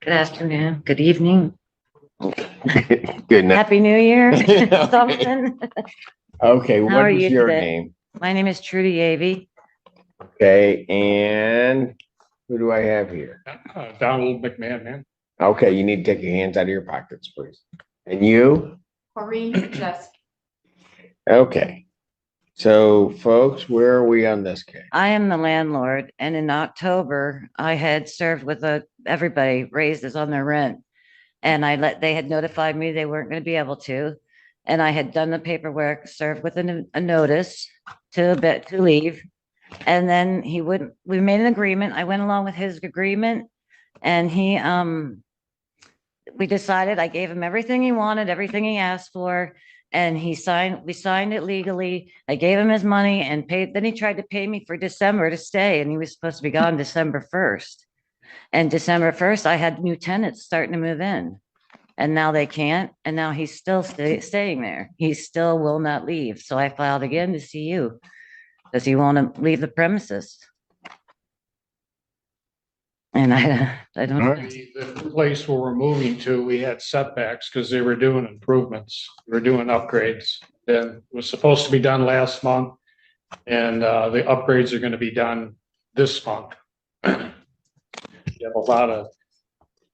Good afternoon, good evening, Good night. happy new year, Okay. something. Okay, How what are is you your today? name? My name is Trudy Avey. Okay, and who do I have here? Donald McMahon, man. Okay, you need to take your hands out of your pockets, please. And you? Maureen Jesk. Okay. So folks, where are we on this case? I am the landlord, and in October, I had served with everybody raises on their rent. And they had notified me they weren't going to be able to. And I had done the paperwork, served with a notice to leave. And then we made an agreement. I went along with his agreement and we decided, I gave him everything he wanted, everything he asked for. And we signed it legally. I gave him his money and then he tried to pay me for December to stay and he was supposed to be gone December 1st. And December 1st, I had new tenants starting to move in. And now they can't. And now he's still staying there. He still will not leave. So I filed again to see you. Does he want to leave the premises? And I don't. All right. The place where we're moving to, we had setbacks because they were doing improvements. We were doing upgrades. And it was supposed to be done last month. And the upgrades are going to be done this month. You have a lot of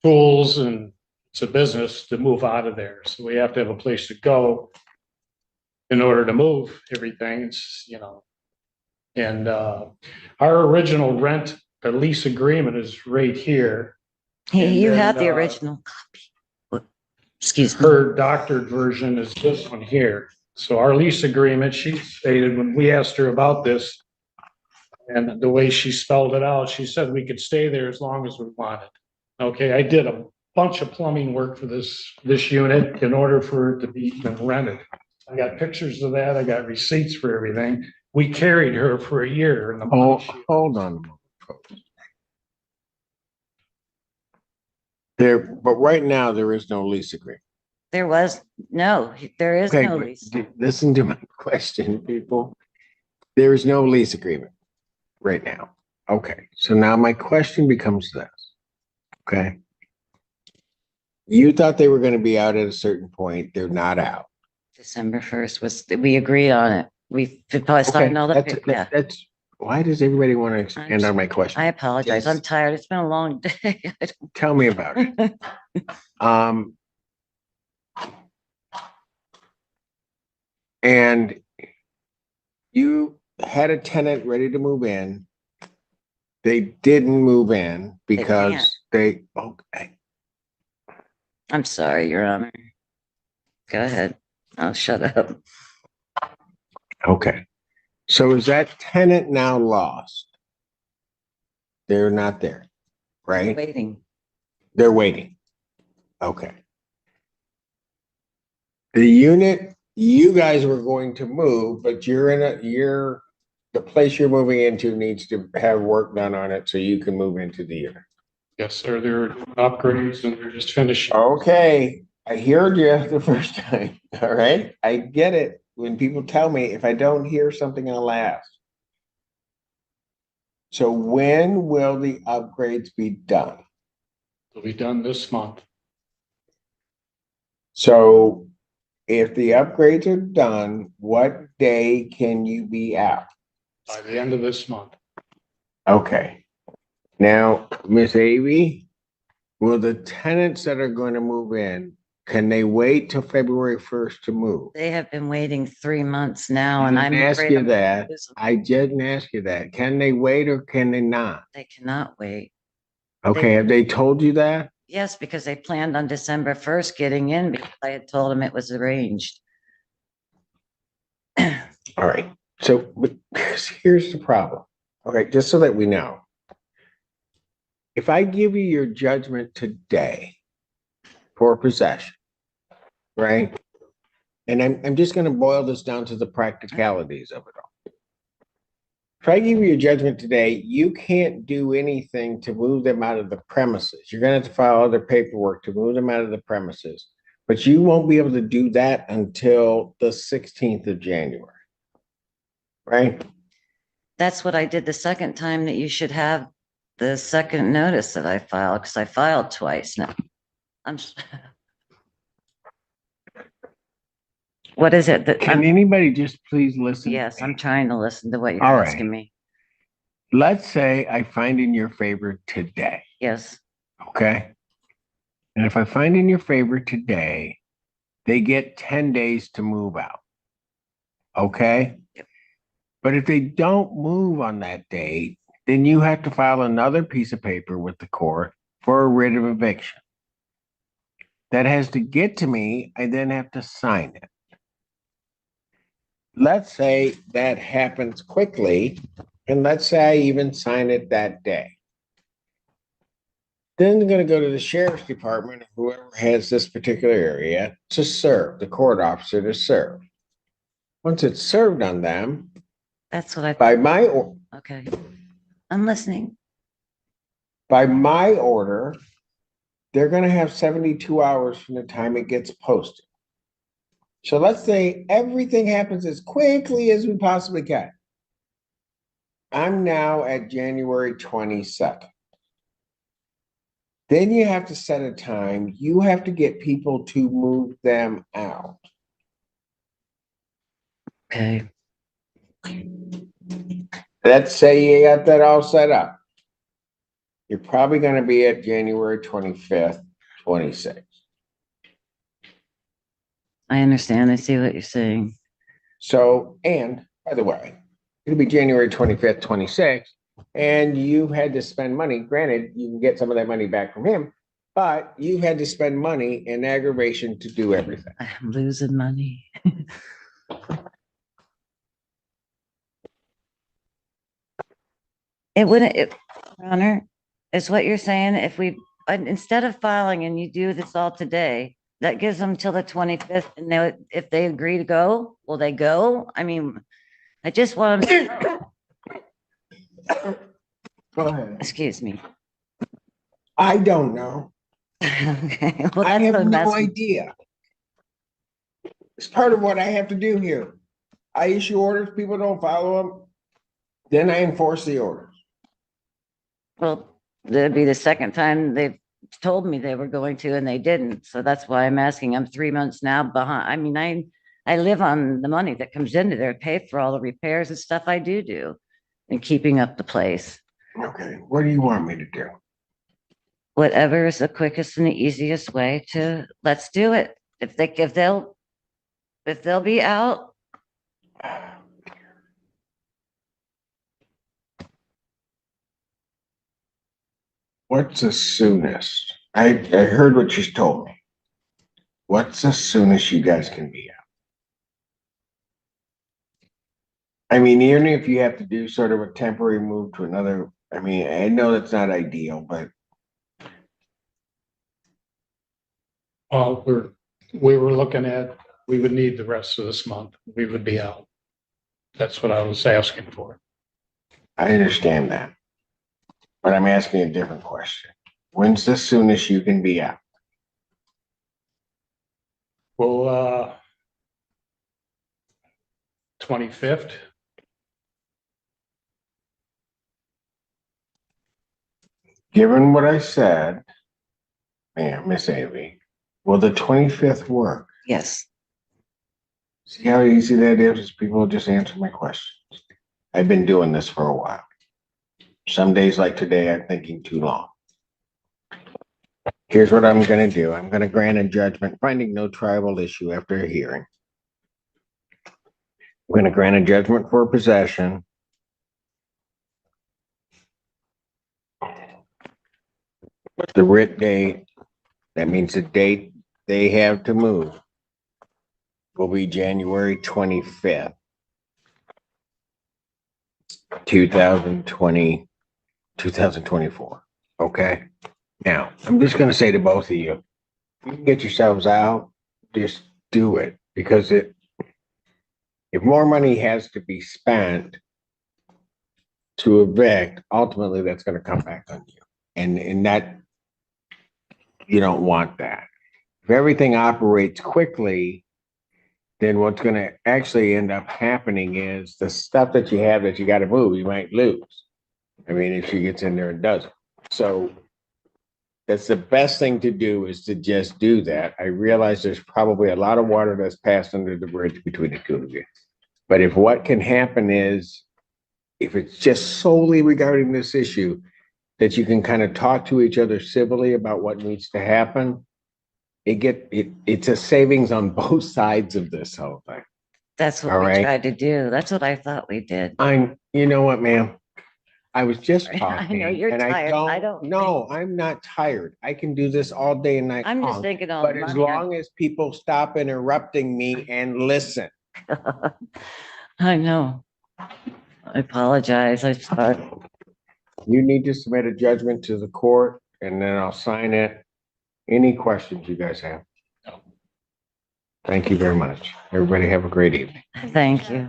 tools and it's a business to move out of there. So we have to have a place to go in order to move everything. And our original rent or lease agreement is right here. You And have the then, original copy. Excuse me. Her doctored version is this one here. So our lease agreement, she stated when we asked her about this and the way she spelled it out, she said we could stay there as long as we wanted. Okay, I did a bunch of plumbing work for this unit in order for it to be even rented. I got pictures of that. I got receipts for everything. We carried her for a year. And Hold on a moment, folks. But right now there is no lease agreement. There is no Okay, lease. listen to my question, people. There is no lease agreement right now. Okay, so now my question becomes this. Okay. You thought they were going to be out at a certain point. They're not out. December 1st we agreed on it. We probably signed all the. Yeah. That's why does everybody want to expand on my question? I apologize. I'm tired. It's been a long day. Tell me about it. And you had a tenant ready to move in. They didn't move in because okay. I'm sorry, Your Honor. Go ahead. I'll shut up. Okay. So is that tenant now lost? They're not there, right? Waiting. They're waiting. Okay. The unit you guys were going to move, but the place you're moving into needs to have work done on it so you can move into the unit. yes, sir, they're upgrades and they're just finishing. Okay, I heard you the first time. All right, I get it. When people tell me if I don't hear something, I'll ask. So when will the upgrades be done? It'll be done this month. So if the upgrades are done, what day can you be out? By the end of this month. Okay. Now, Miss Avey, will the tenants that are going to move in, can they wait till February 1st to move? They have been waiting 3 months now, I and didn't I'm ask afraid you I'm that. gonna lose them. I didn't ask you that. Can they wait or can they not? They cannot wait. Okay, have they told you that? Yes, because they planned on December 1st getting in because I had told them it was arranged. All right. So, but here's the problem. Okay, just so that we know. If I give you your judgment today for possession, right? And I'm just going to boil this down to the practicalities of it all. If I give you your judgment today, you can't do anything to move them out of the premises. You're going to have to file other paperwork to move them out of the premises, but you won't be able to do that until the 16th of January, right? That's what I did the second time that you should have the second notice that I filed, because I filed twice now. I'm, s- what is it that, Can anybody just please listen? to yes, me? I'm trying to listen to what you're All right. asking me. Let's say I find in your favor today, Yes, okay? And if I find in your favor today, they get 10 days to move out. Okay? Yep. But if they don't move on that date, then you have to file another piece of paper with the court for a writ of eviction. That has to get to me. I then have to sign it. Let's say that happens quickly, and let's say I even sign it that day. Then they're going to go to the sheriff's department, whoever has this particular area, to serve, the court officer to serve. Once it's served on them, that's what I, by my okay. I'm listening. order, they're going to have 72 hours from the time it gets posted. So let's say everything happens as quickly as we possibly can. I'm now at January 22nd. Then you have to set a time. You have to get people to move them out. Okay, Let's say you got that all set up. You're probably going to be at January 25th, 26th. I understand. I see what you're saying. So, and by the way, it'll be January 25th, 26th, and you've had to spend money. Granted, you can get some of that money back from him, but you've had to spend money in aggravation to do everything. I'm losing money. It wouldn't, Honor, is what you're saying, if we, instead of filing and you do this all today, that gives them till the 25th, and if they agree to go, will they go? I mean, I just want them, Go ahead. excuse me. I don't know. Okay, well, I that's have what I'm no asking. idea. It's part of what I have to do here. I issue orders, people don't follow them, then I enforce the orders. Well, that'd be the second time they've told me they were going to and they didn't. So that's why I'm asking. I'm 3 months now behind. I mean, I live on the money that comes into there, pay for all the repairs and stuff I do and keeping up the place. Okay, what do you want me to do? Whatever is the quickest and the easiest way to, let's do it. If they'll be out, What's the soonest? I heard what you told me. What's the soonest you guys can be out? I mean, even if you have to do sort of a temporary move to another, I mean, I know that's not ideal, but Well, we were looking at, we would need the rest of this month. We would be out. That's what I was asking for. I understand that. But I'm asking a different question. When's the soonest you can be out? Well, 25th. Given what I said, man, Miss Amy, will the 25th work? yes. See how easy that is? People just answer my questions. I've been doing this for a while. Some days like today, I'm thinking too long. Here's what I'm going to do. I'm going to grant a judgment finding no tribal issue after a hearing. I'm going to grant a judgment for possession. The writ date, that means the date they have to move, will be January 25th, 2020, 2024. Okay. Now, I'm just going to say to both of you, you can get yourselves out, just do it, because if more money has to be spent to evict, ultimately that's going to come back on you. And that, you don't want that. If everything operates quickly, then what's going to actually end up happening is the stuff that you have that you got to move, you might lose. I mean, if she gets in there and does it. So that's the best thing to do is to just do that. I realize there's probably a lot of water that's passed under the bridge between the two of you. But if what can happen is, if it's just solely regarding this issue, that you can kind of talk to each other civilly about what needs to happen, it's a savings on both sides of this whole thing. That's what All we right. tried to do. That's what I thought we did. You know what, ma'am? I was just I know talking you're and tired. I don't no, I'm not tired. I can do this all day and night I'm just long. thinking all But the as money. long as people stop interrupting me and listen. I know. I apologize. I thought, You need to submit a judgment to the court and then I'll sign it. Any questions you guys have? No. Thank you very much. Everybody have a great evening. thank you.